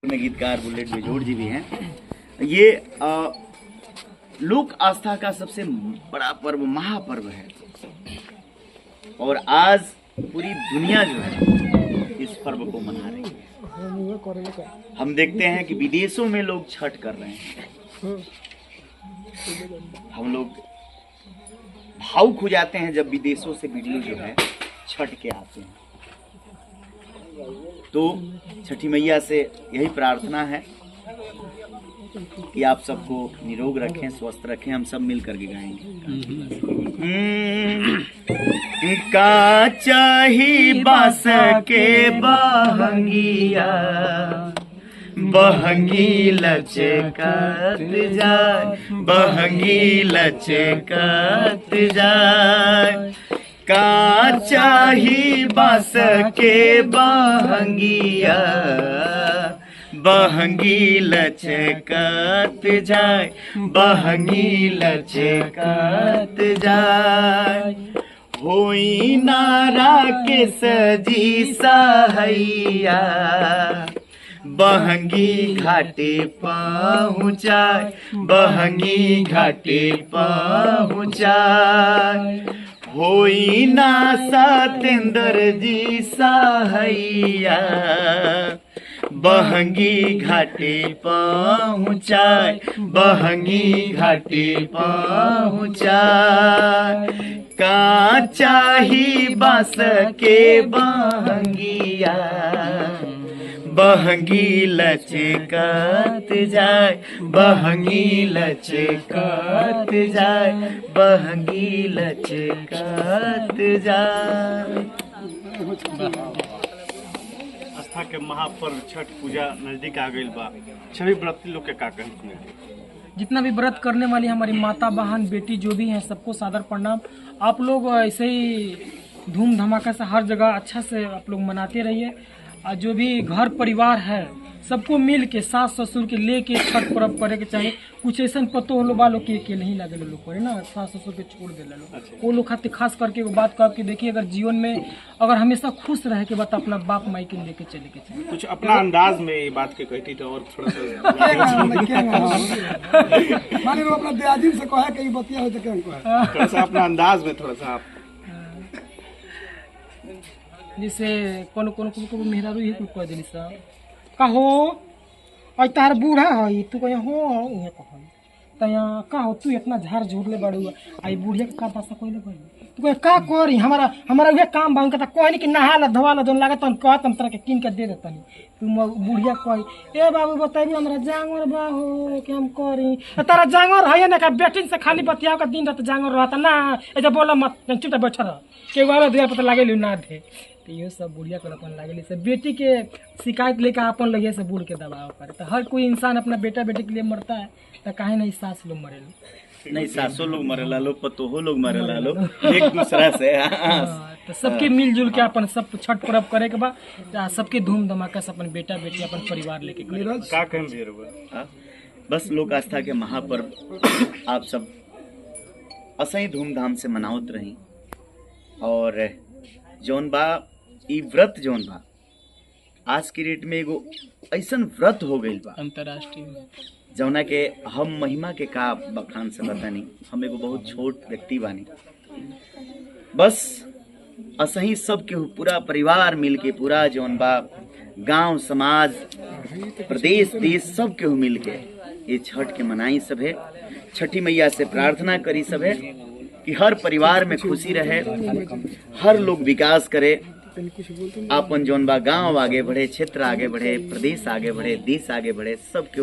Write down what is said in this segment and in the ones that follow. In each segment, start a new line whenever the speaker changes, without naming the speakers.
में गीतकार बुलेट बेजोड़ जी भी हैं। ये लोक आस्था का सबसे बड़ा पर्व महापर्व है और आज पूरी दुनिया जो है इस पर्व को मना रही है। हम देखते हैं कि विदेशों में लोग छठ कर रहे हैं। हम लोग भावुक हो जाते हैं जब विदेशों से वीडियो जो है छठ के आते हैं। तो छठी मैया से यही प्रार्थना है कि आप सबको निरोग रखें, स्वस्थ रखें। हम सब मिल करके गाएंगे। का चाही बास के बहंगिया, बहंगी लचकत जाए, बहंगी लचकत जाए। का चाही बास के बहंगिया, बहंगी लचकत जाए, बहंगी लचकत जाए। होई नारा के सजी सहैया, बहंगी घाटे पहुँचाए, बहंगी घाटे पहुँचाए। होई ना सतेंद्र जी सहैया, बहंगी घाटे पहुँचाए, बहंगी घाटे पहुँचाए। का चाही बास के बहंगिया, बहंगी लचकत जाए, बहंगी लचकत जाए, बहंगी लचकत जाए।
आस्था के महापर्व छठ पूजा नजदीक आ गई बा। सभी व्रती लोग के का कही?
जितना भी व्रत करने वाली हमारी माता बहन बेटी जो भी हैं सबको सादर प्रणाम। आप लोग ऐसे ही धूम धमाका से हर जगह अच्छा से आप लोग मनाते रहिए। और जो भी घर परिवार है सबको मिल के सास ससुर के लेके छठ पर्व करे के चाहिए। कुछ ऐसा पतो हो बा लोग के नहीं लगे लोग करे ना, सास ससुर के छोड़ दे लोग। वो लोग खाते खास करके वो बात कह के देखिए, अगर जीवन में अगर हमेशा खुश रहे के बाद अपना बाप माई के लेके चले के चाहिए।
कुछ अपना अंदाज में ये बात के कहती तो और थोड़ा सा
माने वो अपना दियादी से कहा कि बतिया हो तो क्या कहा,
थोड़ा सा अपना अंदाज में थोड़ा सा आप
जैसे कोनो कोनो को मेहरारू ही कुल कह देली सा कहो और तार बूढ़ा है तू कह हो उहे कह तया का हो तू इतना झाड़ झूठ ले बड़ू आई बुढ़िया के का पासा कोई ले बड़ी तू कह का करी हमारा उहे काम बांग के कहनी कि नहा ला धोवा ला जोन लागत हम कहत हम तरह के किन के दे देतनी। तू बुढ़िया कह ए बाबू बताई हमरा जांगर बा हो कि हम करी तारा जांगर है ना का बेटिन से खाली बतिया का दिन रात जांगर रहता ना ऐसे बोला मत चुपचाप बैठ रह के वाला दिया पता लागे ना दे। तो ये सब बुढ़िया कर अपन लगे से बेटी के शिकायत लेकर अपन लगे से बूढ़ के दबाव करे। तो हर कोई इंसान अपना बेटा बेटी के लिए मरता है, तो काहे नहीं सास लोग मरे
नहीं, सासों लोग मरेला लोग, पतोहो लोग मरेला लोग एक दूसरा से।
तो सबके मिलजुल के अपन सब छठ पर्व करे के बाद सबके धूम धमाका से अपन बेटा बेटी अपन परिवार लेके
का कहें।
बस लोक आस्था के महापर्व आप सब असही धूमधाम से मनावत रही। और जौन बा ई व्रत जौन बा आज की डेट में एगो ऐसन व्रत हो गई बा
अंतर्राष्ट्रीय
जौना के हम महिमा के का बखान से बतानी। हम एगो बहुत छोट व्यक्ति बानी। बस असही सब के पूरा परिवार मिल के पूरा जौन बा गांव समाज प्रदेश देश सब के मिल के ये छठ के मनाई सभे। छठी मैया से प्रार्थना करी सभे कि हर परिवार में खुशी रहे, हर लोग विकास करे, आपन जौन बा गांव आगे बढ़े, क्षेत्र आगे बढ़े, प्रदेश आगे बढ़े, देश आगे बढ़े, सब के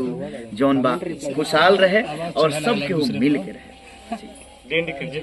जौन बा खुशहाल रहे और सब के मिल के रहे।